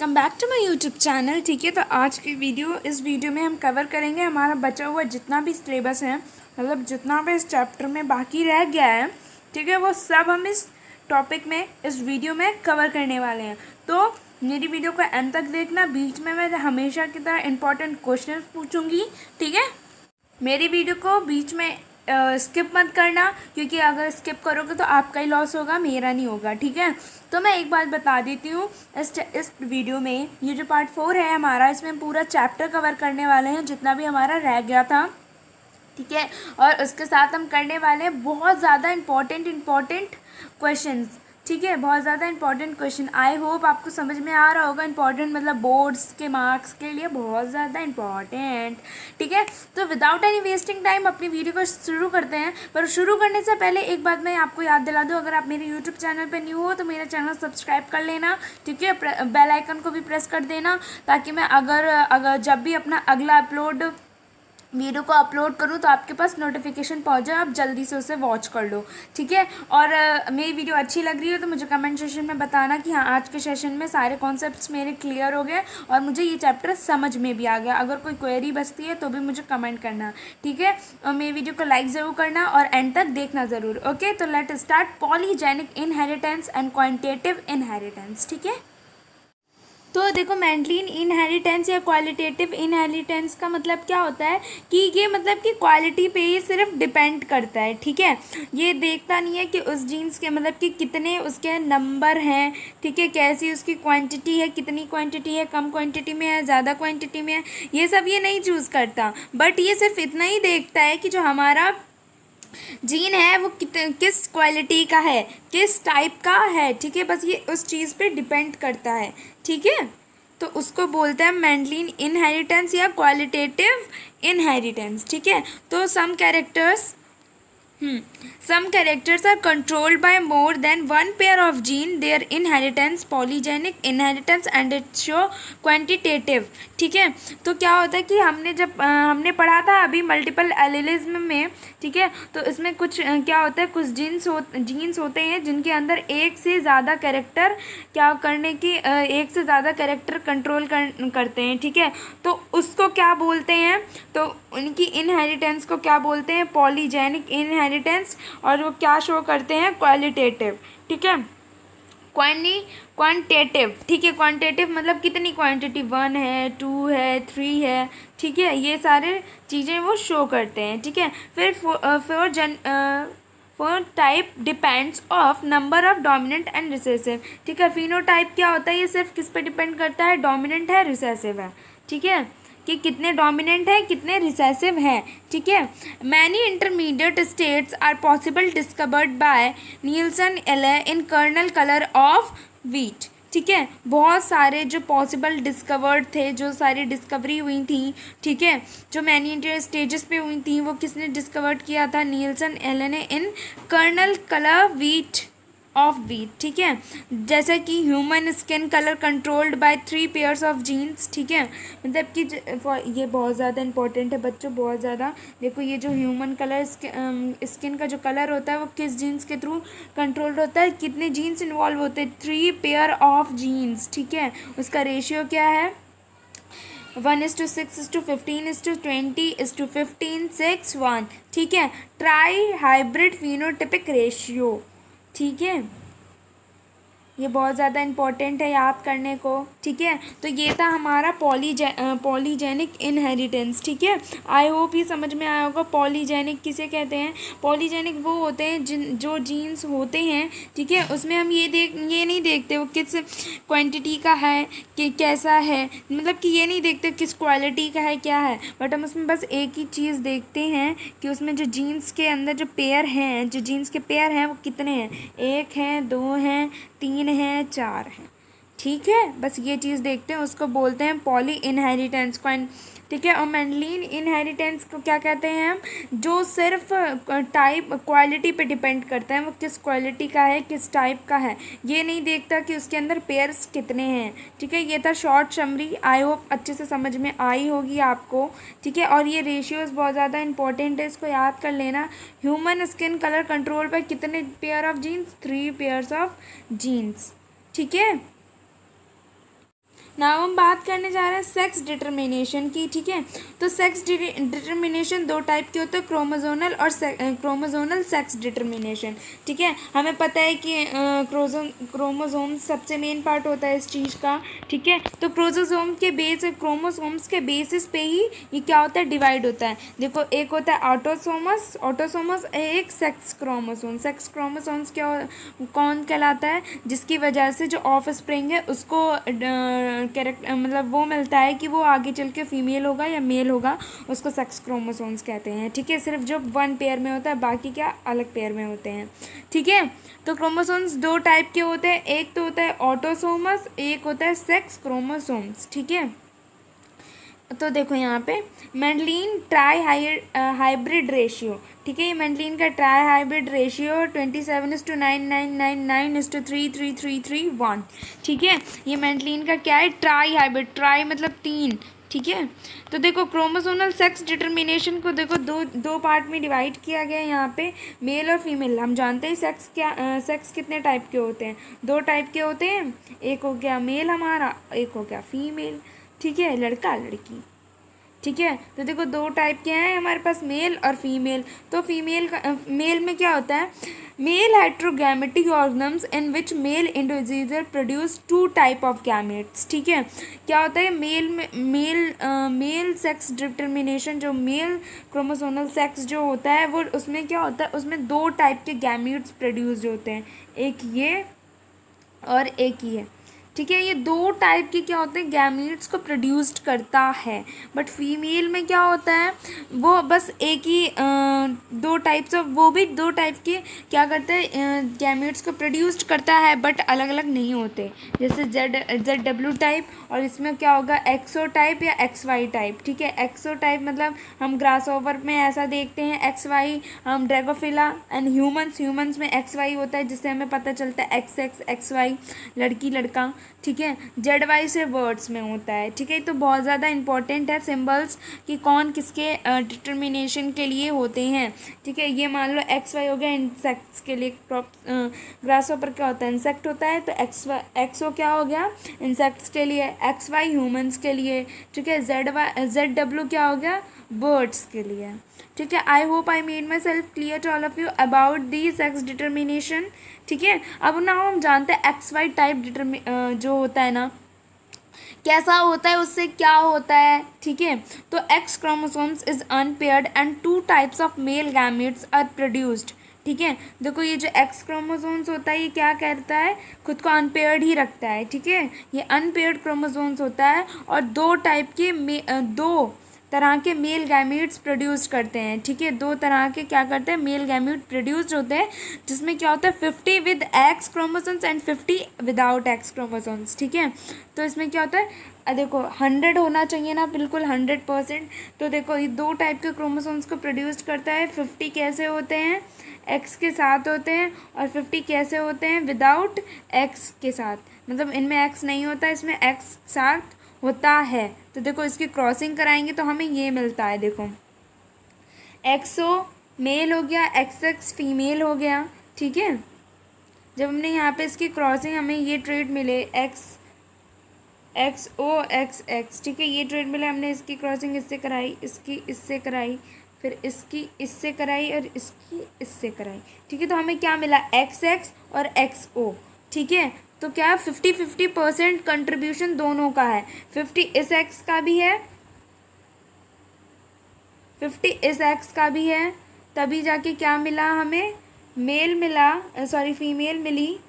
Welcome back to my YouTube channel. ठीक है, तो आज की इस वीडियो में हम कवर करेंगे हमारा बचा हुआ जितना भी सिलेबस है, मतलब जितना भी इस चैप्टर में बाकी रह गया है, ठीक है, वो सब हम इस टॉपिक में इस वीडियो में कवर करने वाले हैं। तो मेरी वीडियो को एंड तक देखना। बीच में मैं हमेशा की तरह इंपॉर्टेंट क्वेश्चन पूछूंगी, ठीक है। मेरी वीडियो को बीच में स्किप मत करना, क्योंकि अगर स्किप करोगे तो आपका ही लॉस होगा, मेरा नहीं होगा, ठीक है। तो मैं एक बात बता देती हूँ, इस वीडियो में ये जो पार्ट 4 है हमारा, इसमें हम पूरा चैप्टर कवर करने वाले हैं जितना भी हमारा रह गया था, ठीक है। और उसके साथ हम करने वाले हैं बहुत ज़्यादा इम्पॉर्टेंट क्वेश्चंस, ठीक है, बहुत ज़्यादा इंपॉर्टेंट क्वेश्चन। आई होप आपको समझ में आ रहा होगा। इंपॉर्टेंट मतलब बोर्ड्स के मार्क्स के लिए बहुत ज़्यादा इंपॉर्टेंट, ठीक है। तो विदाउट एनी वेस्टिंग टाइम अपनी वीडियो को शुरू करते हैं। पर शुरू करने से पहले एक बात मैं आपको याद दिला दूँ, अगर आप मेरे यूट्यूब चैनल पर न्यू हो तो मेरा चैनल सब्सक्राइब कर लेना, ठीक है। बेल आइकन को भी प्रेस कर देना, ताकि मैं अगर जब भी अपना अगला वीडियो को अपलोड करूँ तो आपके पास नोटिफिकेशन पहुँच जाए, आप जल्दी से उसे वॉच कर लो, ठीक है। और मेरी वीडियो अच्छी लग रही है तो मुझे कमेंट सेशन में बताना कि हाँ, आज के सेशन में सारे कॉन्सेप्ट्स मेरे क्लियर हो गए और मुझे ये चैप्टर समझ में भी आ गया। अगर कोई क्वेरी बचती है तो भी मुझे कमेंट करना, ठीक है। और मेरी वीडियो को लाइक ज़रूर करना और एंड तक देखना ज़रूर। ओके, तो let start polygenic inheritance and quantitative inheritance, ठीक है। तो देखो, मेंटलिन इनहेरिटेंस या क्वालिटेटिव इनहेरिटेंस का मतलब क्या होता है कि ये मतलब कि क्वालिटी पे ही सिर्फ डिपेंड करता है, ठीक है। ये देखता नहीं है कि उस जीन्स के मतलब कि कितने उसके नंबर हैं, ठीक है, कैसी उसकी क्वांटिटी है, कितनी क्वांटिटी है, कम क्वांटिटी में है, ज़्यादा क्वांटिटी में है, ये सब ये नहीं चूज़ करता। बट ये सिर्फ इतना ही देखता है कि जो हमारा जीन है वो किस क्वालिटी का है, किस टाइप का है, ठीक है। बस ये उस चीज़ पे डिपेंड करता है, ठीक है। तो उसको बोलते हैं मेंडलिन इनहेरिटेंस या क्वालिटेटिव इनहेरिटेंस, ठीक है। तो some characters are controlled by more than one pair of gene, their inheritance polygenic inheritance and it show quantitative, ठीक है। तो क्या होता है कि हमने पढ़ा था अभी मल्टीपल एलिलिज्म में, ठीक है। तो इसमें कुछ क्या होता है, कुछ जीन्स होते हैं जिनके अंदर एक से ज़्यादा कैरेक्टर एक से ज़्यादा कैरेक्टर कंट्रोल करते हैं, ठीक है। तो उसको क्या बोलते हैं, तो उनकी इनहेरिटेंस को क्या बोलते हैं, पॉलीजेनिक इनहेरिटेंस। और वो क्या शो करते हैं, क्वालिटेटिव, ठीक है, क्वांटिटेटिव, ठीक है। क्वांटिटेटिव मतलब कितनी क्वांटिटी, 1 है, 2 है, 3 है, ठीक है, ये सारे चीज़ें वो शो करते हैं, ठीक है। फिर four type depends of number of dominant and recessive, ठीक है। फिनोटाइप क्या होता है, ये सिर्फ किस पे डिपेंड करता है, डोमिनेंट है, रिसेसिव है, ठीक है, कि कितने डोमिनेंट है, कितने रिसेसिव हैं, ठीक है। Many intermediate states are possible discovered by Nilsson Ehle in kernel colour of wheat, ठीक है। बहुत सारे जो पॉसिबल डिस्कवर्ड थे, जो सारी डिस्कवरी हुई थी, ठीक है, जो मैनी स्टेजेस पे हुई थी, वो किसने डिस्कवर्ड किया था, नील्सन एले ने, in kernel colour of wheat, ठीक है। जैसे कि human skin colour controlled by 3 pairs of genes, ठीक है। मतलब कि ये बहुत ज़्यादा इंपॉर्टेंट है बच्चों, बहुत ज़्यादा। देखो, ये जो ह्यूमन कलर स्किन का जो कलर होता है वो किस जीन्स के थ्रू कंट्रोल्ड होता है, कितने जीन्स इन्वॉल्व होते हैं, 3 पेयर ऑफ जीन्स, ठीक है। उसका रेशियो क्या है, 1:6:15:20:15:6:1, ठीक है। ट्राई हाइब्रिड फिनोटिपिक रेशियो, ठीक है, ये बहुत ज़्यादा इंपॉर्टेंट है याद करने को, ठीक है। तो ये था हमारा पॉलीजेनिक इनहेरिटेंस, ठीक है। आई होप ये समझ में आया होगा। पॉलीजेनिक किसे कहते हैं, पॉलीजेनिक वो होते हैं जो जीन्स होते हैं, ठीक है, उसमें हम ये नहीं देखते वो किस क्वांटिटी का है, कि कैसा है, मतलब कि ये नहीं देखते किस क्वालिटी का है, क्या है। बट हम उसमें बस एक ही चीज़ देखते हैं कि उसमें जो जीन्स के अंदर जो पेयर हैं, जो जीन्स के पेयर हैं वो कितने हैं, 1 हैं, 2 हैं, 3 हैं, 4 हैं, ठीक है। बस ये चीज़ देखते हैं, उसको बोलते हैं पॉली इनहेरिटेंस, ठीक है। और मेंडलिन इनहेरिटेंस को क्या कहते हैं हम, जो सिर्फ क्वालिटी पे डिपेंड करता है, वो किस क्वालिटी का है, किस टाइप का है, ये नहीं देखता कि उसके अंदर पेयर्स कितने हैं, ठीक है। ये था शॉर्ट समरी, आई होप अच्छे से समझ में आई होगी आपको, ठीक है। और ये रेशियोज़ बहुत ज़्यादा इंपॉर्टेंट है, इसको याद कर लेना। ह्यूमन स्किन कलर कंट्रोल पर कितने pair of genes, 3 pairs of genes, ठीक है। नाउ हम बात करने जा रहे हैं सेक्स डिटर्मिनेशन की, ठीक है। तो सेक्स डिटर्मिनेशन दो टाइप के होते हैं, क्रोमोजोनल और क्रोमोजोनल सेक्स डिटर्मिनेशन, ठीक है। हमें पता है कि क्रोमोजोम सबसे मेन पार्ट होता है इस चीज़ का, ठीक है। तो क्रोमोसोम्स के बेसिस पे ही ये क्या होता है, डिवाइड होता है। देखो, एक होता है ऑटोसोमस, एक सेक्स क्रोमोसोम्स कौन कहलाता है, जिसकी वजह से जो ऑफ स्प्रिंग है उसको मतलब वो मिलता है कि वो आगे चल के फीमेल होगा या मेल होगा, उसको सेक्स क्रोमोसोम्स कहते हैं, ठीक है। सिर्फ जो वन पेयर में होता है, बाकी क्या अलग पेयर में होते हैं, ठीक है। तो क्रोमोसोम्स दो टाइप के होते हैं, एक तो होता है ऑटोसोमस, एक होता है सेक्स क्रोमोसोम्स, ठीक है। तो देखो यहाँ पे मेंडलिन ट्राई हाइब्रिड रेशियो, ठीक है। ये मेंडलिन का ट्राई हाइब्रिड रेशियो 27:9999:33333 ठीक है। ये मेंडलिन का क्या है, ट्राई हाइब्रिड, ट्राई मतलब तीन, ठीक है। तो देखो क्रोमोसोमल सेक्स डिटर्मिनेशन को देखो दो पार्ट में डिवाइड किया गया है यहाँ पे, मेल और फीमेल। हम जानते हैं सेक्स कितने टाइप के होते हैं, दो टाइप के होते हैं, एक हो गया मेल हमारा, एक हो गया फीमेल, ठीक है, लड़का लड़की, ठीक है। तो देखो दो टाइप के हैं हमारे पास, मेल और फीमेल। तो मेल में क्या होता है, male heterogametic organisms in which male individual produce two type of gametes, ठीक है। क्या होता है मेल सेक्स डिटर्मिनेशन, जो मेल क्रोमोसोमल सेक्स जो होता है वो उसमें क्या होता है, उसमें दो टाइप के गैमेट्स प्रोड्यूस होते हैं, एक ये और एक ये, ठीक है। ये दो टाइप के क्या होते हैं, गैमीट्स को प्रोड्यूस्ड करता है। बट फीमेल में क्या होता है, वो बस एक ही दो टाइप्स ऑफ, वो भी दो टाइप के क्या करते हैं, गैमीट्स को प्रोड्यूस्ड करता है, बट अलग अलग नहीं होते। जैसे ZW टाइप, और इसमें क्या होगा, एक्सो टाइप या XY टाइप, ठीक है। एक्सो टाइप मतलब हम ग्रासओवर में ऐसा देखते हैं, XY हम ड्रैगोफिला एंड ह्यूमंस में XY होता है, जिससे हमें पता चलता है XX XY, लड़की लड़का, ठीक है। ZY से वर्ड्स में होता है, ठीक है। तो बहुत ज़्यादा इंपॉर्टेंट है सिंबल्स कि कौन किसके डिटर्मिनेशन के लिए होते हैं, ठीक है। ये मान लो XY हो गया इंसेक्ट्स के लिए, ग्रासहोपर क्या होता है, इंसेक्ट होता है, तो XO क्या हो गया, इंसेक्ट्स के लिए, XY ह्यूमंस के लिए, ठीक है। ZW क्या हो गया, बर्ड्स के लिए, ठीक है। I hope I made myself clear to all of you about the sex determination, ठीक है। अब ना हम जानते हैं XY टाइप जो होता है ना, कैसा होता है, उससे क्या होता है, ठीक है। तो X chromosomes is unpaired and two types of male gametes are produced, ठीक है। देखो ये जो X क्रोमोसोम्स होता है, ये क्या करता है, खुद को अनपेयर्ड ही रखता है, ठीक है। ये अनपेयर्ड क्रोमोसोम्स होता है, और दो टाइप के दो तरह के मेल गैमेट्स प्रोड्यूस करते हैं, ठीक है। दो तरह के क्या करते हैं, मेल गैमेट प्रोड्यूस्ड होते हैं, जिसमें क्या होता है 50 with X chromosomes and 50 without X chromosomes, ठीक है। तो इसमें क्या होता है, देखो 100 होना चाहिए ना, बिल्कुल 100%। तो देखो ये दो टाइप के क्रोमोसोम्स को प्रोड्यूस करता है, 50 कैसे होते हैं, X के साथ होते हैं, और 50 कैसे होते हैं, विदाउट X के साथ, मतलब इनमें X नहीं होता, इसमें X साथ होता है। तो देखो इसकी क्रॉसिंग कराएंगे तो हमें ये मिलता है, देखो XO मेल हो गया, XX फीमेल हो गया, ठीक है। जब हमने यहाँ पे इसकी क्रॉसिंग, हमें ये ट्रेड मिले XO XX, ठीक है, ये ट्रेड मिले, हमने इसकी क्रॉसिंग इससे कराई, इसकी इससे कराई, फिर इसकी इससे कराई, और इसकी इससे कराई, ठीक है। तो हमें क्या मिला, XX और XO, ठीक है। तो क्या 50-50% कंट्रीब्यूशन दोनों का है, 50 इस X का भी है, 50 इस X का भी है, तभी जाके क्या मिला हमें, मेल मिला, सॉरी फीमेल मिली,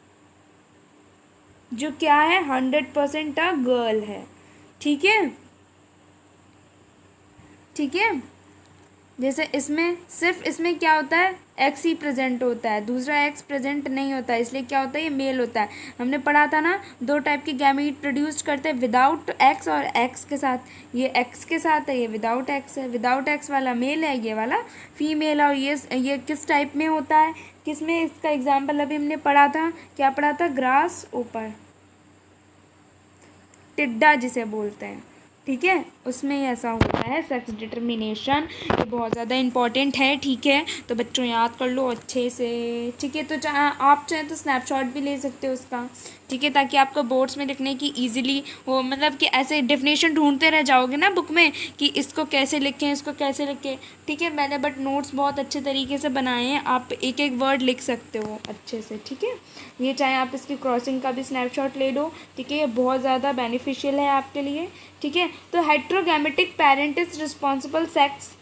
जो क्या है 100% गर्ल है, ठीक है, ठीक है। जैसे इसमें सिर्फ इसमें क्या होता है, X ही प्रेजेंट होता है, दूसरा X प्रेजेंट नहीं होता है, इसलिए क्या होता है, ये मेल होता है। हमने पढ़ा था ना, दो टाइप के गैमीट प्रोड्यूस करते हैं, विदाउट X और X के साथ। ये X के साथ है, ये विदाउट X है, विदाउट X वाला मेल है, ये वाला फीमेल है। और ये किस टाइप में होता है, किस में, इसका एग्जाम्पल अभी हमने पढ़ा था, क्या पढ़ा था, ग्रास ऊपर, टिड्डा जिसे बोलते हैं, ठीक है, उसमें ऐसा होता है सेक्स डिटर्मिनेशन। ये बहुत ज़्यादा इम्पॉर्टेंट है। ठीक है, तो बच्चों याद कर लो अच्छे से। ठीक है, तो आप चाहें तो स्नैपशॉट भी ले सकते हो उसका। ठीक है, ताकि आपको बोर्ड्स में लिखने की ईजिली हो, मतलब कि ऐसे डेफिनेशन ढूंढते रह जाओगे ना बुक में कि इसको कैसे लिखें, इसको कैसे लिखें। ठीक है, मैंने बट नोट्स बहुत अच्छे तरीके से बनाए हैं, आप एक एक वर्ड लिख सकते हो अच्छे से। ठीक है, ये चाहे आप इसकी क्रॉसिंग का भी स्नैपशॉट ले लो। ठीक है, ये बहुत ज़्यादा बेनिफिशियल है आपके लिए। ठीक है, तो heterogametic parent is responsible sex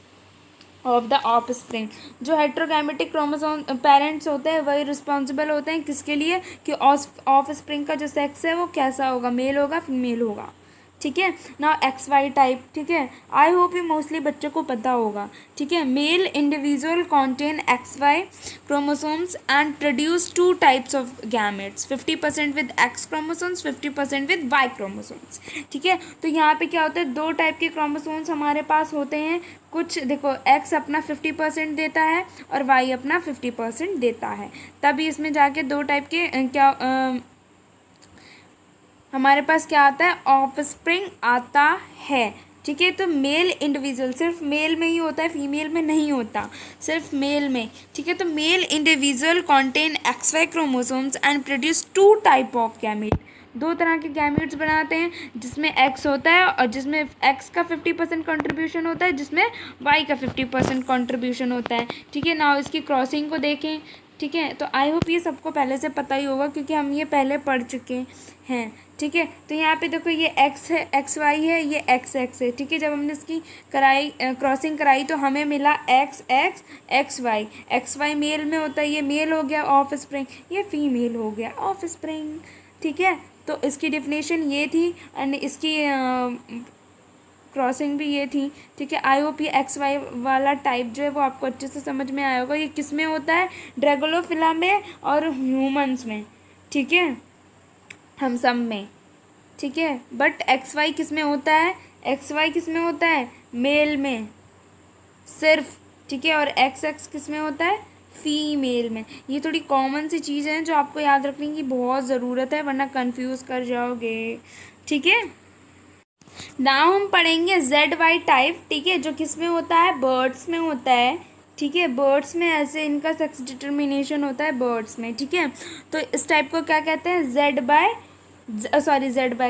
of the offspring. जो हेट्रोगैमेटिक क्रोमोसोम पेरेंट्स होते हैं वही रिस्पॉन्सिबल होते हैं किसके लिए, कि ऑफ स्प्रिंग का जो सेक्स है वो कैसा होगा, मेल होगा फीमेल होगा। ठीक है ना, एक्स वाई टाइप। ठीक है, आई होप ये मोस्टली बच्चों को पता होगा। ठीक है, male individual contain X Y chromosomes and produce two types of gametes, 50% with X chromosomes, 50% with Y chromosomes. ठीक है, तो यहाँ पे क्या होता है, दो टाइप के क्रोमोसोम्स हमारे पास होते हैं। कुछ देखो, एक्स अपना 50% देता है और वाई अपना 50% देता है, तभी इसमें जाके दो टाइप के हमारे पास क्या आता है, ऑफ स्प्रिंग आता है। ठीक है, तो मेल इंडिविजुअल सिर्फ मेल में ही होता है, फीमेल में नहीं होता, सिर्फ मेल में। ठीक है, तो male individual contain X Y chromosomes and produce two type of gamete. दो तरह के गैमेट्स बनाते हैं, जिसमें एक्स होता है और जिसमें एक्स का 50% कॉन्ट्रीब्यूशन होता है, जिसमें वाई का 50% कॉन्ट्रीब्यूशन होता है। ठीक है ना, इसकी क्रॉसिंग को देखें। ठीक है, तो आई होप ये सबको पहले से पता ही होगा क्योंकि हम ये पहले पढ़ चुके हैं। ठीक है, तो यहाँ पे देखो ये एक्स है, एक्स वाई है, ये एक्स एक्स है। ठीक है, जब हमने इसकी क्रॉसिंग कराई तो हमें मिला X X X Y. X Y male में होता है, ये मेल हो गया ऑफ स्प्रिंग, ये फीमेल हो गया ऑफ स्प्रिंग। ठीक है, तो इसकी डेफिनेशन ये थी एंड इसकी क्रॉसिंग भी ये थी। ठीक है, आई होप ये एक्स वाई वाला टाइप जो है वो आपको अच्छे से समझ में आया होगा। ये किस में होता है, ड्रैगोलोफिला में और ह्यूमंस में। ठीक है, हम सब में। ठीक है, बट एक्स वाई किस में होता है, एक्स वाई किस में होता है, मेल में सिर्फ। ठीक है, और एक्स एक्स किस में होता है, फीमेल में। ये थोड़ी कॉमन सी चीज़ें हैं जो आपको याद रखने की बहुत ज़रूरत है, वरना कंफ्यूज कर जाओगे। ठीक है, नाउ हम पढ़ेंगे जेड वाई टाइप। ठीक है, जो किस में होता है, बर्ड्स में होता है। ठीक है, बर्ड्स में ऐसे इनका सेक्स डिटर्मिनेशन होता है बर्ड्स में। ठीक है, तो इस टाइप को क्या कहते हैं, जेड बाय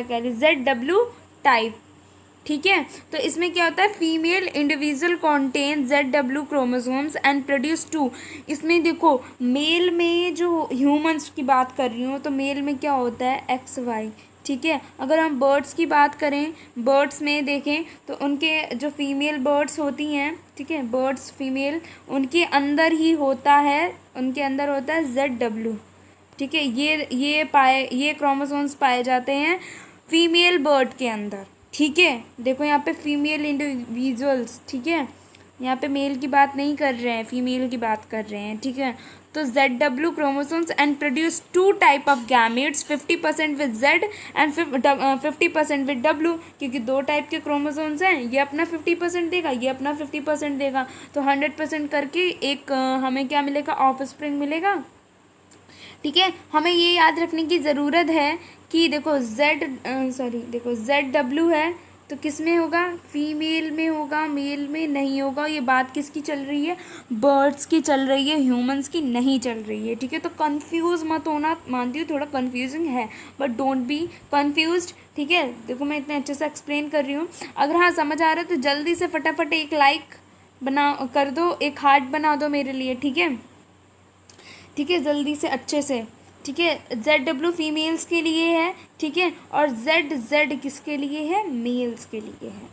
कह रही, जेड डब्ल्यू टाइप। ठीक है, तो इसमें क्या होता है, female individual contain Z W chromosomes and produce two. इसमें देखो, मेल में जो ह्यूमंस की बात कर रही हूँ तो मेल में क्या होता है, एक्स वाई। ठीक है, अगर हम बर्ड्स की बात करें, बर्ड्स में देखें तो उनके जो फीमेल बर्ड्स होती हैं, ठीक है, बर्ड्स फीमेल, उनके अंदर ही होता है, उनके अंदर होता है जेड डब्ल्यू। ठीक है, ये क्रोमोसोम्स पाए जाते हैं फीमेल बर्ड के अंदर। ठीक है, देखो यहाँ पे फीमेल इंडिविजुअल्स। ठीक है, यहाँ पे मेल की बात नहीं कर रहे हैं, फीमेल की बात कर रहे हैं। ठीक है, तो Z W chromosomes and produce two type of gametes, 50% with Z and 50% with W. क्योंकि दो टाइप के क्रोमोसोम्स हैं, ये अपना 50% देगा, ये अपना 50% देगा, तो 100% करके एक हमें क्या मिलेगा, ऑफ स्प्रिंग मिलेगा। ठीक है, हमें ये याद रखने की ज़रूरत है कि देखो जेड डब्ल्यू है तो किस में होगा, फीमेल में होगा, मेल में नहीं होगा। ये बात किसकी चल रही है, बर्ड्स की चल रही है, ह्यूमंस की नहीं चल रही है। ठीक है, तो कंफ्यूज मत होना, मानती हूँ थोड़ा कंफ्यूजिंग है बट डोंट बी कंफ्यूज्ड। ठीक है, देखो मैं इतने अच्छे से एक्सप्लेन कर रही हूँ। अगर हाँ समझ आ रहा है तो जल्दी से फटाफट एक लाइक कर दो, एक हार्ट बना दो मेरे लिए। ठीक है, ठीक है, जल्दी से अच्छे से। ठीक है, जेड डब्ल्यू फीमेल्स के लिए है। ठीक है, और जेड जेड किसके लिए है, मेल्स के लिए है।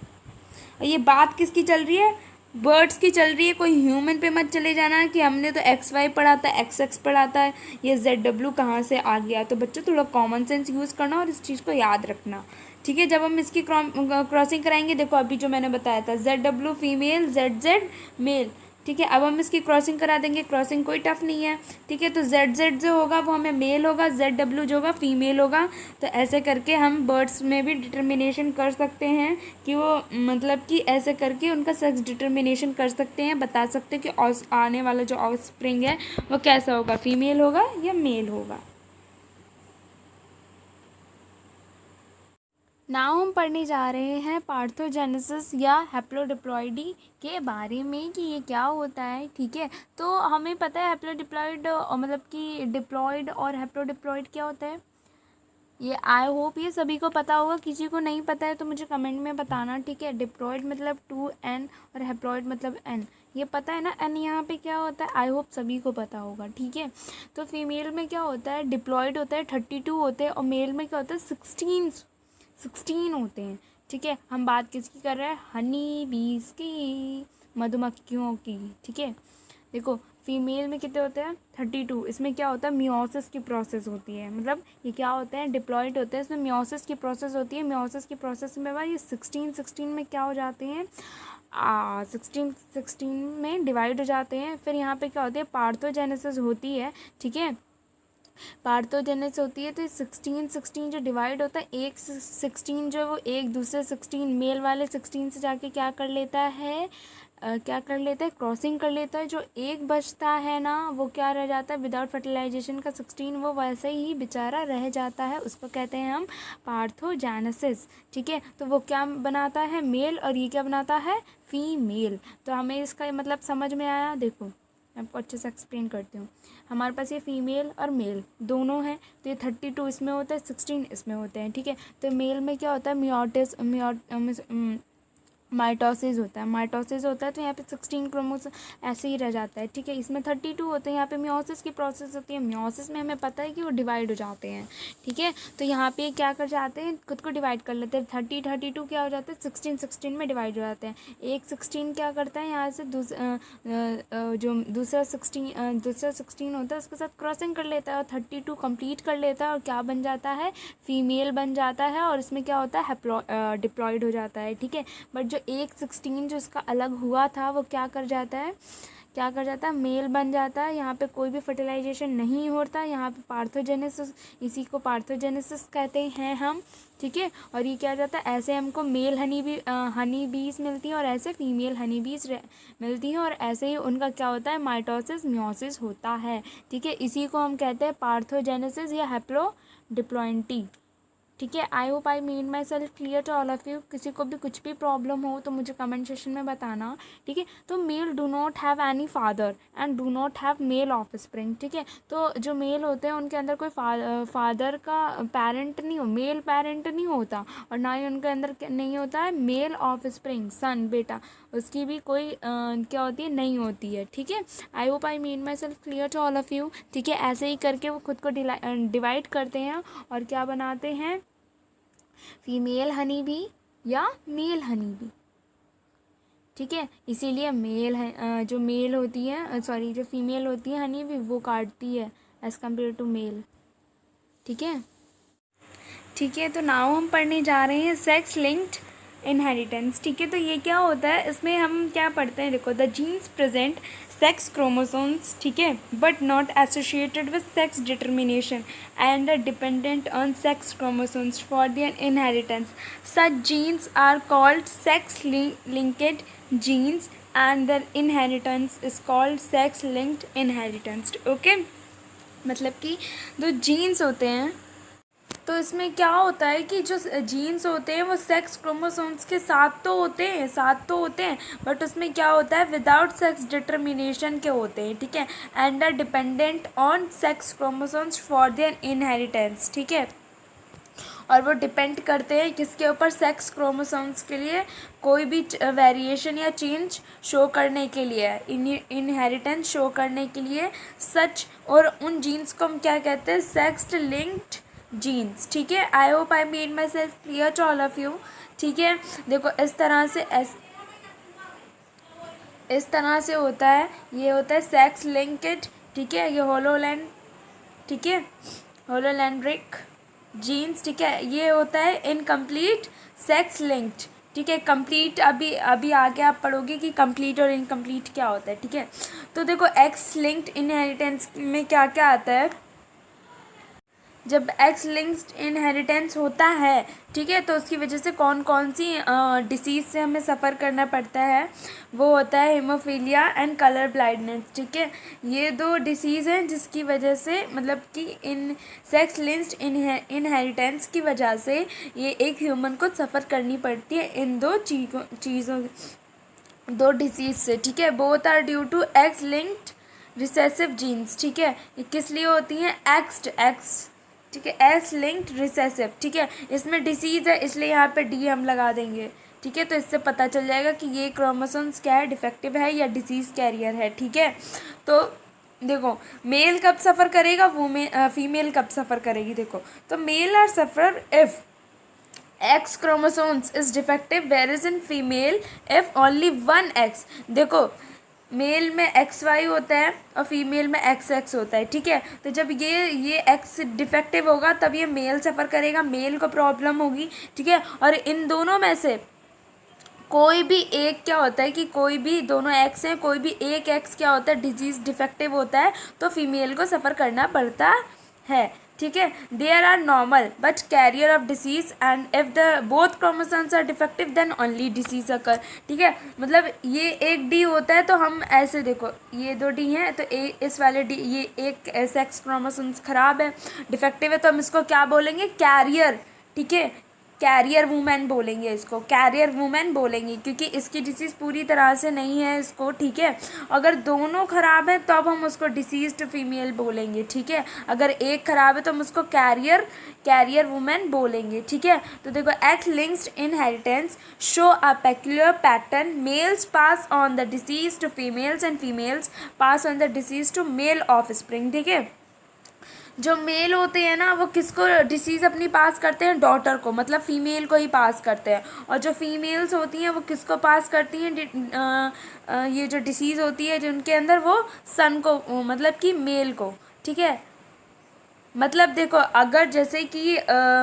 और ये बात किसकी चल रही है, बर्ड्स की चल रही है। कोई ह्यूमन पे मत चले जाना कि हमने तो एक्स वाई पढ़ा था, एक्स एक्स पढ़ा था, ये जेड डब्ल्यू कहाँ से आ गया। तो बच्चों थोड़ा कॉमन सेंस यूज़ करना और इस चीज़ को याद रखना। ठीक है, जब हम इसकी क्रॉसिंग कराएंगे, देखो अभी जो मैंने बताया था, Z W female, Z Z male. ठीक है, अब हम इसकी क्रॉसिंग करा देंगे, क्रॉसिंग कोई टफ नहीं है। ठीक है, तो जेड जेड जो होगा वो हमें मेल होगा, जेड डब्ल्यू जो होगा फीमेल होगा। तो ऐसे करके हम बर्ड्स में भी डिटर्मिनेशन कर सकते हैं कि वो मतलब कि ऐसे करके उनका सेक्स डिटर्मिनेशन कर सकते हैं, बता सकते हैं कि आने वाला जो ऑफस्प्रिंग है वो कैसा होगा, फीमेल होगा या मेल होगा। नाउ हम पढ़ने जा रहे हैं पार्थोजेनेसिस या हैप्लोडिप्लॉइडी के बारे में कि ये क्या होता है। ठीक है, तो हमें पता है हैप्लोडिप्लॉइड मतलब कि डिप्लॉइड और हैप्लोडिप्लॉइड क्या होता है। ये आई होप ये सभी को पता होगा, किसी को नहीं पता है तो मुझे कमेंट में बताना। ठीक है, डिप्लॉइड मतलब 2n और हैप्लॉइड मतलब n, ये पता है ना। n यहाँ पे क्या होता है, आई होप सभी को पता होगा। ठीक है, तो फीमेल में क्या होता है, डिप्लॉइड होता है 32 होते हैं, और मेल में क्या होता है 16 होते हैं। ठीक है, हम बात किसकी कर रहे हैं, हनी बीज की, मधुमक्खियों की। ठीक है, देखो फीमेल में कितने होते हैं 32। इसमें क्या होता है, मियोसिस की प्रोसेस होती है, मतलब ये क्या होते हैं, डिप्लॉइड होते हैं, इसमें मियोसिस की प्रोसेस होती है। मियोसिस की प्रोसेस में भाई ये 16 में क्या हो जाते हैं, 16 में डिवाइड हो जाते हैं। फिर यहाँ पे क्या होती है, पार्थोजेनेसिस होती है। ठीक है, पार्थोजेनेसिस होती है, तो 16 जो डिवाइड होता है, एक 16 जो वो एक दूसरे 16 मेल वाले 16 से जाके क्या कर लेता है, क्रॉसिंग कर लेता है। जो एक बचता है ना, वो क्या रह जाता है, विदाउट फर्टिलाइजेशन का 16, वो वैसे ही बेचारा रह जाता है, उसको कहते हैं हम पार्थोजेनेसिस। ठीक है, तो वो क्या बनाता है, मेल, और ये क्या बनाता है, फीमेल। तो हमें इसका मतलब समझ में आया। देखो मैं आपको अच्छे से एक्सप्लेन करती हूँ। हमारे पास ये फीमेल और मेल दोनों हैं, तो ये 32 इसमें होता है, 16 इसमें होते हैं। ठीक है, तो मेल में क्या होता है, माइटोसिस होता है, तो यहाँ पे 16 क्रोमोसोम ऐसे ही रह जाता है। ठीक है, इसमें 32 होते हैं, यहाँ पे मियोसिस की प्रोसेस होती है। मियोसिस में हमें पता है कि वो डिवाइड हो जाते हैं। ठीक है, तो यहाँ पे क्या कर जाते हैं, खुद को डिवाइड कर लेते हैं। 32 क्या हो जाता है, 16 में डिवाइड हो जाते हैं। एक 16 क्या करता है, यहाँ से जो दूसरा 16 होता है उसके साथ क्रॉसिंग कर लेता है, और 32 कंप्लीट कर लेता है, और क्या बन जाता है, फीमेल बन जाता है, और इसमें क्या होता है, डिप्लॉइड हो जाता है। ठीक है, बट जो एक 16 जो इसका अलग हुआ था, वो क्या कर जाता है, मेल बन जाता है। यहाँ पे कोई भी फर्टिलाइजेशन नहीं होता, यहाँ पे पार्थोजेनेसिस, इसी को पार्थोजेनेसिस कहते हैं हम। ठीक है, और ये क्या जाता है, ऐसे हमको मेल हनी बीज मिलती हैं, और ऐसे फीमेल हनी बीज मिलती हैं, और ऐसे ही उनका क्या होता है, माइटोसिस मियोसिस होता है। ठीक है, इसी को हम कहते हैं पार्थोजेनेसिस या हैप्लोडिप्लॉइडी। ठीक है, I hope I made myself clear to all of you. किसी को भी कुछ भी प्रॉब्लम हो तो मुझे कमेंट सेक्शन में बताना। ठीक है, तो male do not have any father and do not have male offspring. ठीक है, तो जो मेल होते हैं उनके अंदर कोई फादर का पेरेंट नहीं हो, मेल पेरेंट नहीं होता, और ना ही उनके अंदर नहीं होता है मेल ऑफ स्प्रिंग, सन बेटा, उसकी भी कोई क्या होती है, नहीं होती है। ठीक है, I hope I made myself clear to all of you. ठीक है, ऐसे ही करके वो खुद को डिवाइड करते हैं, और क्या बनाते हैं, फीमेल हनी बी या मेल हनी बी। ठीक है, इसीलिए जो मेल होती है, जो फीमेल होती है हनी बी, वो काटती है एज़ कम्पेयर टू मेल। ठीक है, तो नाउ हम पढ़ने जा रहे हैं सेक्स लिंक्ड इनहेरिटेंस। ठीक है, तो ये क्या होता है, इसमें हम क्या पढ़ते हैं, देखो, the genes present sex chromosomes, ठीक है, but not associated with sex determination and dependent on sex chromosomes for the inheritance. Such genes are called sex linked genes and their inheritance is called sex linked inheritance। Okay, मतलब कि जो jeans होते हैं, तो इसमें क्या होता है कि जो जीन्स होते हैं वो सेक्स क्रोमोसोम्स के साथ तो होते हैं, बट उसमें क्या होता है, विदाउट सेक्स डिटर्मिनेशन के होते हैं। ठीक है, and are dependent on sex chromosomes for their inheritance. ठीक है, और वो डिपेंड करते हैं किसके ऊपर, सेक्स क्रोमोसोम्स के लिए कोई भी वेरिएशन या चेंज शो करने के लिए, इनहेरिटेंस शो करने के लिए। सच, और उन जीन्स को हम क्या कहते हैं, सेक्स लिंक्ड जीन्स। ठीक है, I hope I made myself clear to all of you. ठीक है, देखो इस तरह से होता है, ये होता है सेक्स लिंक्ड। ठीक है, ये होलोलैंड्रिक जीन्स। ठीक है, ये होता है इनकम्प्लीट सेक्स लिंक्ड। ठीक है, कंप्लीट अभी आगे आप पढ़ोगे कि कंप्लीट और इनकम्प्लीट क्या होता है। ठीक है, तो देखो एक्स लिंक्ड इनहेरिटेंस में क्या क्या आता है, जब एक्स लिंक्ड इनहेरिटेंस होता है, ठीक है, तो उसकी वजह से कौन कौन सी डिसीज़ से हमें सफ़र करना पड़ता है, वो होता है हीमोफीलिया एंड कलर ब्लाइंडनेस, ठीक है। ये दो डिसीज़ हैं जिसकी वजह से मतलब कि इन सेक्स लिंक्ड इनहेरिटेंस की वजह से ये एक ह्यूमन को सफ़र करनी पड़ती है इन दो चीज़ों दो डिसीज़ से, ठीक है। Both are due to X linked recessive genes, ठीक है। ये किस लिए होती हैं? एक्स, ठीक है, एक्स लिंक्ड रिसेसिव, ठीक है। इसमें डिसीज़ है इसलिए यहाँ पे डी हम लगा देंगे, ठीक है। तो इससे पता चल जाएगा कि ये क्रोमोसोम्स क्या है, डिफेक्टिव है या डिसीज़ कैरियर है, ठीक है। तो देखो मेल कब सफ़र करेगा, फीमेल कब सफ़र करेगी, देखो तो male are suffer if X chromosomes is defective whereas in female if only one x। देखो मेल में एक्स वाई होता है और फीमेल में एक्स एक्स होता है, ठीक है। तो जब ये एक्स डिफेक्टिव होगा तब ये मेल सफ़र करेगा, मेल को प्रॉब्लम होगी, ठीक है। और इन दोनों में से कोई भी एक क्या होता है कि कोई भी दोनों एक्स हैं, कोई भी एक एक्स क्या होता है डिजीज़ डिफेक्टिव होता है, तो फीमेल को सफ़र करना पड़ता है, ठीक है। There are normal but carrier of disease and if the both chromosomes are defective then only disease occur, ठीक है। मतलब ये एक डी होता है तो हम ऐसे देखो ये दो डी हैं तो इस वाले डी ये एक सेक्स क्रोमोसोम्स ख़राब है, डिफेक्टिव है, तो हम इसको क्या बोलेंगे? कैरियर, ठीक है। कैरियर वूमेन बोलेंगे इसको, कैरियर वूमेन बोलेंगे क्योंकि इसकी डिसीज़ पूरी तरह से नहीं है इसको, ठीक है। अगर दोनों ख़राब हैं तब हम उसको डिसीज्ड फीमेल बोलेंगे, ठीक है। अगर एक ख़राब है तो हम उसको कैरियर वूमेन बोलेंगे, ठीक है। तो देखो X linked inheritance show a peculiar pattern, males pass on the disease to females and females pass on the disease to male offspring, ठीक है। जो मेल होते हैं ना वो किसको डिसीज़ अपनी पास करते हैं? डॉटर को, मतलब फीमेल को ही पास करते हैं। और जो फीमेल्स होती हैं वो किसको पास करती हैं? ये जो डिसीज़ होती है जिनके अंदर वो सन को मतलब कि मेल को, ठीक है। मतलब देखो अगर जैसे कि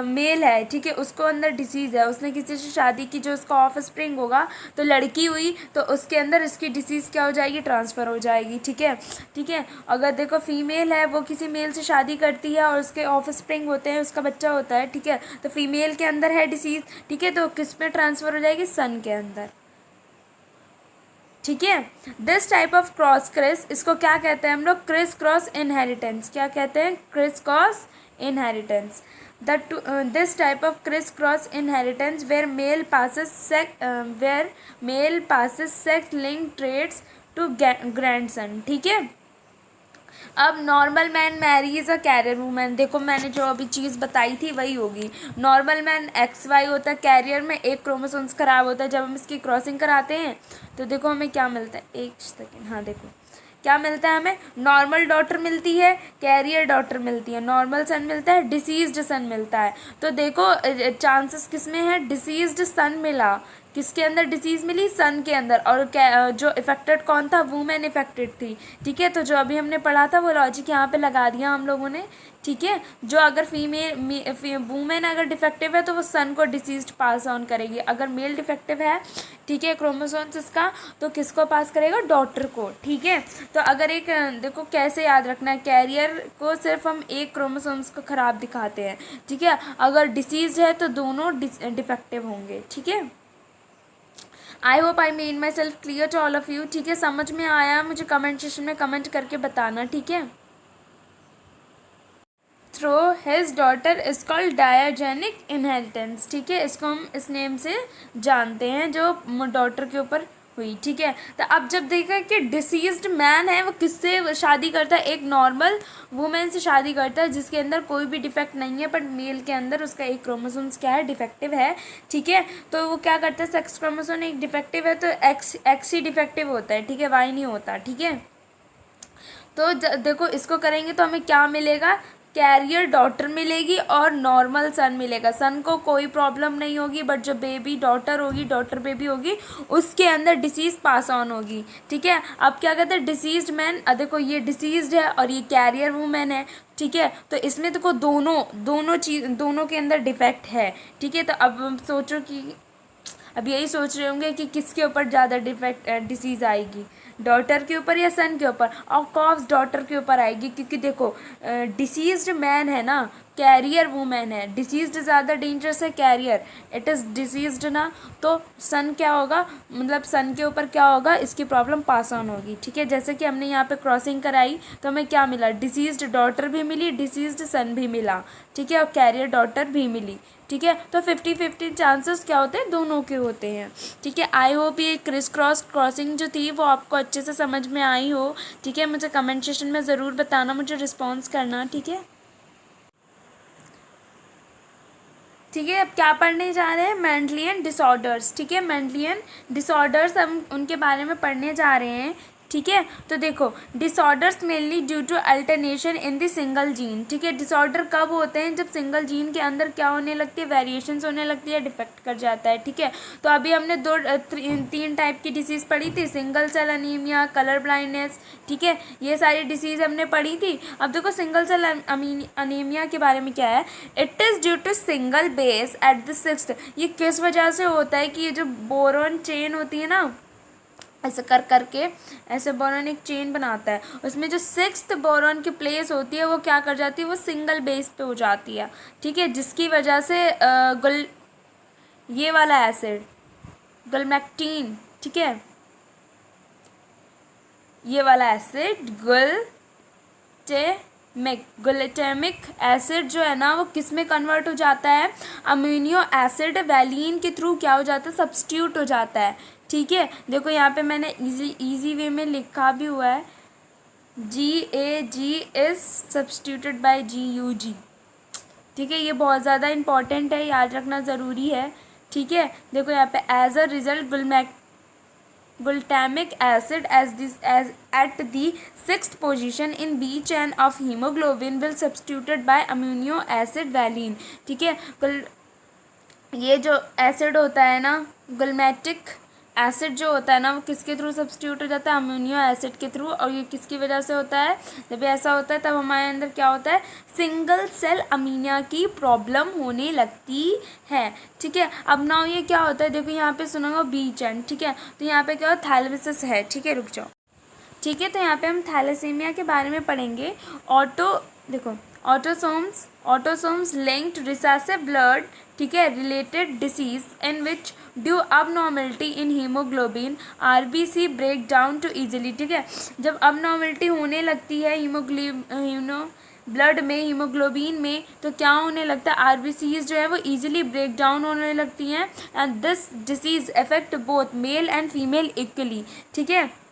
मेल है, ठीक है, उसको अंदर डिसीज़ है, उसने किसी से शादी की, जो उसका ऑफ स्प्रिंग होगा, तो लड़की हुई तो उसके अंदर इसकी डिसीज़ क्या हो जाएगी? ट्रांसफ़र हो जाएगी, ठीक है, ठीक है। अगर देखो फीमेल है वो किसी मेल से शादी करती है और उसके ऑफ स्प्रिंग होते हैं, उसका बच्चा होता है, ठीक है, तो फीमेल के अंदर है डिसीज़, ठीक है, तो किस में ट्रांसफ़र हो जाएगी? सन के अंदर, ठीक है। दिस टाइप ऑफ क्रिस इसको क्या कहते हैं हम लोग? Criss cross inheritance. क्या कहते हैं? Criss cross inheritance. This type of criss cross inheritance where male passes sex link traits to grandson, ठीक है। अब normal man marries a carrier woman, देखो मैंने जो अभी चीज़ बताई थी वही होगी। नॉर्मल मैन एक्स वाई होता है, कैरियर में एक क्रोमोसोम्स ख़राब होता है, जब हम इसकी क्रॉसिंग कराते हैं तो देखो हमें क्या मिलता है? एक सेकेंड, हाँ देखो क्या मिलता है हमें? नॉर्मल डॉटर मिलती है, कैरियर डॉटर मिलती है, नॉर्मल सन मिलता है, डिसीज्ड सन मिलता है। तो देखो चांसेस किस में है? डिसीज्ड सन मिला, किसके अंदर डिसीज़ मिली? सन के अंदर। और जो इफेक्टेड कौन था? वूमेन इफेक्टेड थी, ठीक है। तो जो अभी हमने पढ़ा था वो लॉजिक यहाँ पे लगा दिया हम लोगों ने, ठीक है। जो अगर वूमेन अगर डिफेक्टिव है तो वो सन को डिसीज पास ऑन करेगी, अगर मेल डिफेक्टिव है, ठीक है, क्रोमोसोम्स इसका, तो किसको पास करेगा? डॉटर को, ठीक है। तो अगर एक देखो कैसे याद रखना है, कैरियर को सिर्फ हम एक क्रोमोसोम्स को ख़राब दिखाते हैं, ठीक है। अगर डिसीज है तो दोनों डिफेक्टिव होंगे, ठीक है। I hope I made myself clear to all of you, ठीक है। समझ में आया? मुझे कमेंट सेक्शन में कमेंट करके बताना, ठीक है। Through his daughter is called diagynic inheritance, ठीक है। इसको हम इस नेम से जानते हैं जो डॉटर के ऊपर हुई, ठीक है। तो अब जब देखा कि डिसीज्ड मैन है वो किससे शादी करता है? एक नॉर्मल वुमेन से शादी करता है जिसके अंदर कोई भी डिफेक्ट नहीं है, बट मेल के अंदर उसका एक क्रोमोसोम्स क्या है? डिफेक्टिव है, ठीक है। तो वो क्या करता है? सेक्स क्रोमोसोम एक डिफेक्टिव है तो एक्स ही डिफेक्टिव होता है, ठीक है, वाई नहीं होता, ठीक है। तो देखो इसको करेंगे तो हमें क्या मिलेगा? कैरियर डॉटर मिलेगी और नॉर्मल सन मिलेगा। सन को कोई प्रॉब्लम नहीं होगी, बट जो बेबी डॉटर होगी, डॉटर बेबी होगी, उसके अंदर डिसीज़ पास ऑन होगी, ठीक है। अब क्या कहते हैं? डिसीज्ड मैन, देखो ये डिसीज्ड है और ये कैरियर वूमेन है, ठीक है। तो इसमें देखो दोनों के अंदर डिफेक्ट है, ठीक है। तो अब हम सोचो कि अब यही सोच रहे होंगे कि किसके ऊपर ज़्यादा डिसीज़ आएगी, डॉटर के ऊपर या सन के ऊपर? ऑफ कोर्स डॉटर के ऊपर आएगी, क्योंकि देखो डिसीज्ड मैन है ना, कैरियर वूमेन है, डिसीज्ड ज़्यादा डेंजरस है कैरियर, इट इज़ डिसीज्ड ना, तो सन क्या होगा, मतलब सन के ऊपर क्या होगा, इसकी प्रॉब्लम पास ऑन होगी। ठीक है, जैसे कि हमने यहाँ पे क्रॉसिंग कराई तो हमें क्या मिला, डिसीज्ड डॉटर भी मिली, डिसीज्ड सन भी मिला। ठीक है, और कैरियर डॉटर भी मिली। ठीक है, तो 50-50 चांसेस क्या होते हैं, दोनों के होते हैं। ठीक है, आई होप ये क्रिस क्रॉस क्रॉसिंग जो थी वो आपको अच्छे से समझ में आई हो। ठीक है, मुझे कमेंट सेक्शन में ज़रूर बताना, मुझे रिस्पॉन्स करना। ठीक है, ठीक है, अब क्या पढ़ने जा रहे हैं, मेंटलियन डिसऑर्डर्स। ठीक है, मेंटलियन डिसऑर्डर्स हम उनके बारे में पढ़ने जा रहे हैं। ठीक है, तो देखो, disorders mainly due to alternation in the single gene. ठीक है, डिसऑर्डर कब होते हैं, जब सिंगल जीन के अंदर क्या होने लगती है, वेरिएशंस होने लगती है, डिफेक्ट कर जाता है। ठीक है, तो अभी हमने तीन टाइप की डिसीज़ पढ़ी थी, single cell anaemia, colour blindness. ठीक है, ये सारी डिसीज़ हमने पढ़ी थी। अब देखो सिंगल सेल अनीमिया के बारे में क्या है, it is due to single base at the sixth. ये किस वजह से होता है कि ये जो बोरोन चेन होती है ना, ऐसे कर करके ऐसे बोरॉन एक चेन बनाता है, उसमें जो सिक्स्थ बोरॉन की प्लेस होती है वो क्या कर जाती है, वो सिंगल बेस पे हो जाती है। ठीक है, जिसकी वजह से ये वाला एसिड गलमैक्टीन, ठीक है, ये वाला एसिड ग्लूटामिक एसिड जो है ना वो किस में कन्वर्ट हो जाता है, अमीनो एसिड वैलीन के थ्रू क्या हो जाता है, सब्स्टिट्यूट हो जाता है। ठीक है, देखो यहाँ पे मैंने इजी वे में लिखा भी हुआ है, GAG is substituted by GUG। ठीक है, ये बहुत ज़्यादा इंपॉर्टेंट है, याद रखना ज़रूरी है। ठीक है, देखो यहाँ पे as a result glutamic acid as at the sixth position in B chain of hemoglobin will substituted by amino acid valine। ठीक है, ये जो एसिड होता है ना, ग्लूटामिक एसिड जो होता है ना वो किसके थ्रू सब्स्टिट्यूट हो जाता है, अमीनो एसिड के थ्रू। और ये किसकी वजह से होता है, जब ऐसा होता है तब हमारे अंदर क्या होता है, सिंगल सेल अमीनिया की प्रॉब्लम होने लगती है। ठीक है, अब ना ये क्या होता है, देखो यहाँ पे सुना बी चैन। ठीक है, तो यहाँ पे क्या होता है, थैलेमिसिस है। ठीक है, रुक जाओ। ठीक है, तो यहाँ पे हम थैलेसीमिया के बारे में पढ़ेंगे। देखो ऑटोसोम्स लिंक्ड रिसेसिव ब्लड, ठीक है, related disease in which due abnormality in haemoglobin RBC break down too easily. ठीक है, जब अबनॉर्मलिटी होने लगती है ब्लड में, हीमोग्लोबिन में, तो क्या होने लगता है, RBCs जो है वो ईजिली ब्रेक डाउन होने लगती हैं and this disease affect both male and female equally. ठीक है,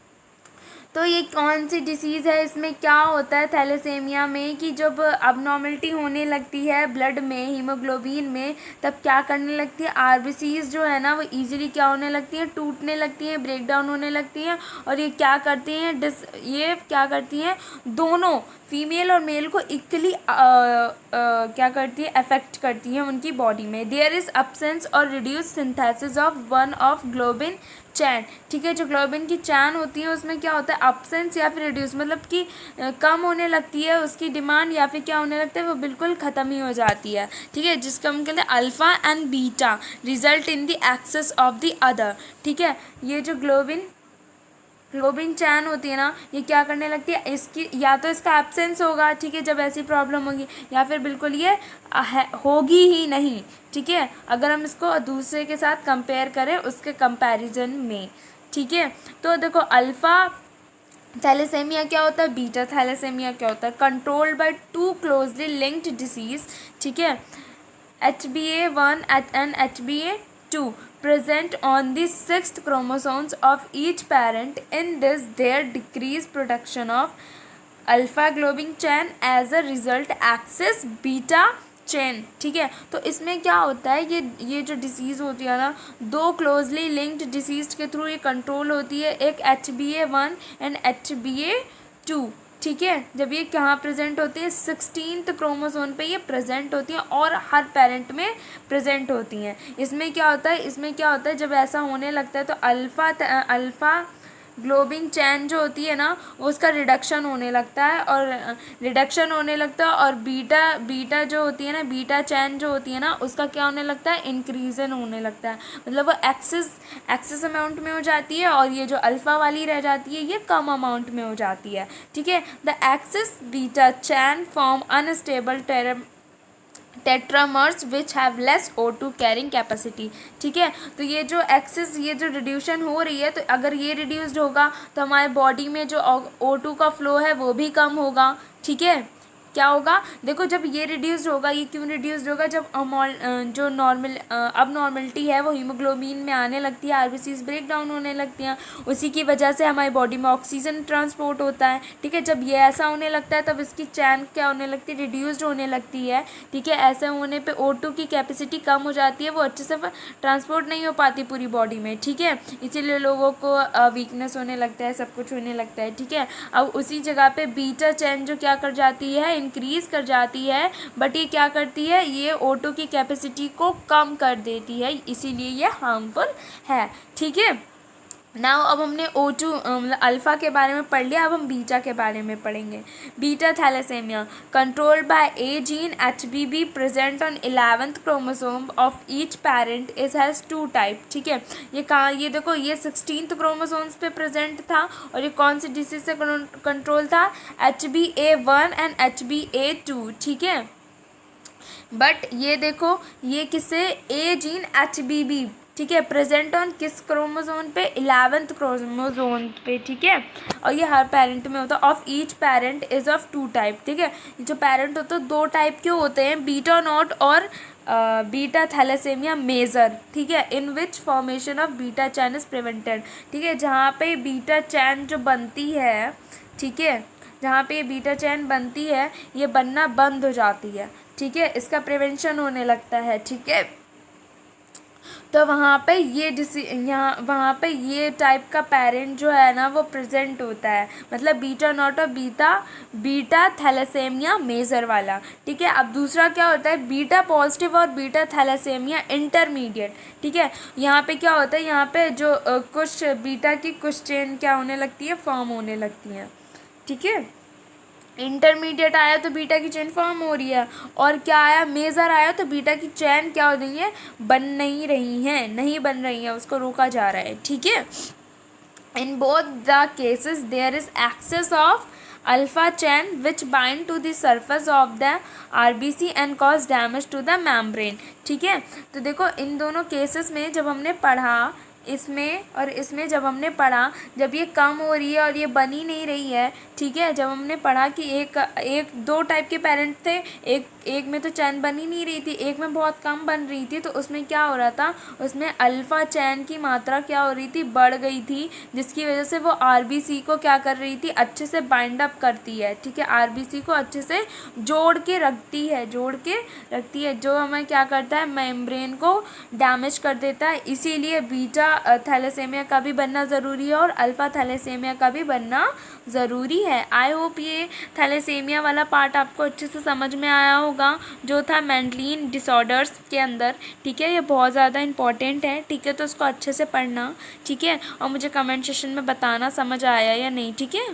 तो ये कौन सी डिसीज़ है, इसमें क्या होता है थैलेसेमिया में कि जब अबनॉर्मलिटी होने लगती है ब्लड में, हीमोग्लोबिन में, तब क्या करने लगती है, RBCs जो है ना वो इजीली क्या होने लगती हैं, टूटने लगती हैं, ब्रेक डाउन होने लगती हैं। और ये क्या करती हैं, ये क्या करती हैं, दोनों फीमेल और मेल को इक्वली क्या करती है, अफेक्ट करती हैं उनकी बॉडी में। देयर इज़ अब्सेंस और reduce synthesis of one of globin chain. ठीक है, जो ग्लोबिन की चैन होती है उसमें क्या होता है, अब्सेंस या फिर रिड्यूस, मतलब कि कम होने लगती है उसकी डिमांड, या फिर क्या होने लगता है, वो बिल्कुल ख़त्म ही हो जाती है। ठीक है, जिसका हम कहते हैं alpha and beta result in the excess of the other. ठीक है, ये जो ग्लोबिन चैन होती है ना, ये क्या करने लगती है, इसकी या तो इसका एब्सेंस होगा, ठीक है, जब ऐसी प्रॉब्लम होगी, या फिर बिल्कुल ये होगी ही नहीं। ठीक है, अगर हम इसको दूसरे के साथ कंपेयर करें उसके कंपैरिजन में। ठीक है, तो देखो अल्फ़ा थैलेसेमिया क्या होता है, बीटा थैलेसेमिया क्या होता है, controlled by two closely linked disease. ठीक है, HbA1 and HbA2 present on the sixth chromosomes of each parent. In this, there decrease production of alpha globin chain, as a result access beta chain. ठीक है, तो इसमें क्या होता है, ये जो डिसीज़ होती है ना, दो क्लोजली लिंक्ड डिसीज़ के थ्रू ये कंट्रोल होती है, एक HbA1 एंड HbA2। ठीक है, जब ये कहाँ प्रेजेंट होती है, 16th क्रोमोसोम पे ये प्रेजेंट होती हैं और हर पेरेंट में प्रेजेंट होती हैं। इसमें क्या होता है, जब ऐसा होने लगता है तो अल्फ़ा ग्लोबिन चैन जो होती है ना उसका रिडक्शन होने लगता है, और बीटा जो होती है ना, बीटा चैन जो होती है ना उसका क्या होने लगता है, इंक्रीजन होने लगता है, मतलब वो एक्सेस अमाउंट में हो जाती है, और ये जो अल्फ़ा वाली रह जाती है ये कम अमाउंट में हो जाती है। ठीक है, the excess beta chain form unstable tetramers which have less O2 carrying capacity. ठीक है, तो ये जो एक्सेस, ये जो रिड्यूशन हो रही है, तो अगर ये रिड्यूस्ड होगा तो हमारे बॉडी में जो O2 का फ्लो है वो भी कम होगा। ठीक है, क्या होगा, देखो जब ये रिड्यूस्ड होगा, ये क्यों रिड्यूस्ड होगा, जब जो नॉर्मल अब नॉर्मलिटी है वो हीमोग्लोबिन में आने लगती है, आरबीसीज ब्रेक डाउन होने लगती हैं, उसी की वजह से हमारी बॉडी में ऑक्सीजन ट्रांसपोर्ट होता है। ठीक है, जब ये ऐसा होने लगता है तब इसकी चैन क्या होने लगती है, रिड्यूस्ड होने लगती है। ठीक है, ऐसे होने पे O2 की कैपेसिटी कम हो जाती है, वो अच्छे से ट्रांसपोर्ट नहीं हो पाती पूरी बॉडी में। ठीक है, इसीलिए लोगों को वीकनेस होने लगता है, सब कुछ होने लगता है। ठीक है, अब उसी जगह पे बीटा चैन जो क्या कर जाती है, इंक्रीज कर जाती है, बट ये क्या करती है, ये O2 की कैपेसिटी को कम कर देती है, इसीलिए ये हार्मफुल है। ठीक है, नाउ अब हमने O2 मतलब अल्फ़ा के बारे में पढ़ लिया, अब हम बीटा के बारे में पढ़ेंगे। Beta thalassaemia controlled by a gene HBB present on 11th chromosome of each parent is has 2 type. ठीक है, ये कहाँ, ये देखो ये 16th क्रोमोसोम्स पे प्रेजेंट था, और ये कौन सी डिसीज से कंट्रोल था, HbA1 एंड HbA2। ठीक है, बट ये देखो ये किससे, ए जीन HBB, ठीक है, प्रेजेंट ऑन किस क्रोमोसोम पे, 11th क्रोमोसोम पे। ठीक है, और ये हर पेरेंट में होता है, of each parent is of 2 type. ठीक है, जो पेरेंट होते हैं 2 टाइप के होते हैं, बीटा नॉट और बीटा थैलेसेमिया मेजर। ठीक है, in which formation of beta chain is prevented. ठीक है, जहाँ पे बीटा चैन जो बनती है, ठीक है, जहाँ पे बीटा चैन बनती है ये बनना बंद हो जाती है। ठीक है, इसका प्रिवेंशन होने लगता है। ठीक है, तो वहाँ पे वहाँ पे ये टाइप का पेरेंट जो है ना वो प्रेजेंट होता है, मतलब बीटा नॉट और बीटा थैलेसेमिया मेजर वाला। ठीक है, अब दूसरा क्या होता है, बीटा पॉजिटिव और बीटा थैलेसेमिया इंटरमीडिएट। ठीक है, यहाँ पे क्या होता है, यहाँ पे जो कुछ बीटा की कुछ चेन क्या होने लगती है, फॉर्म होने लगती हैं। ठीक है, इंटरमीडिएट आया तो बीटा की चेन फॉर्म हो रही है, और क्या आया, मेजर आया तो बीटा की चेन क्या हो रही है, बन नहीं रही हैं, नहीं बन रही है, उसको रोका जा रहा है। ठीक है, in both the cases there is excess of alpha chain which bind to the surface of the RBC and cause damage to the membrane. ठीक है, तो देखो इन दोनों केसेस में जब हमने पढ़ा, इसमें और इसमें जब हमने पढ़ा, जब ये कम हो रही है और ये बन ही नहीं रही है। ठीक है, जब हमने पढ़ा कि एक 2 टाइप के पेरेंट थे, एक में तो चैन बन ही नहीं रही थी, एक में बहुत कम बन रही थी, तो उसमें क्या हो रहा था, उसमें अल्फ़ा चैन की मात्रा क्या हो रही थी, बढ़ गई थी, जिसकी वजह से वो आरबीसी को क्या कर रही थी, अच्छे से बाइंड अप करती है। ठीक है, आरबीसी को अच्छे से जोड़ के रखती है, जो हमें क्या करता है, मेम्ब्रेन को डैमेज कर देता है। इसीलिए बीटा थैलेसेमिया का भी बनना ज़रूरी है और अल्फ़ा थैलेसेमिया का भी बनना ज़रूरी है। आई होप ये थैलेसेमिया वाला पार्ट आपको अच्छे से समझ में आया होगा, जो था मेंडलिन डिसऑर्डर्स के अंदर। ठीक है, ये बहुत ज़्यादा इंपॉर्टेंट है। ठीक है, तो उसको अच्छे से पढ़ना। ठीक है, और मुझे कमेंट सेशन में बताना समझ आया या नहीं। ठीक है।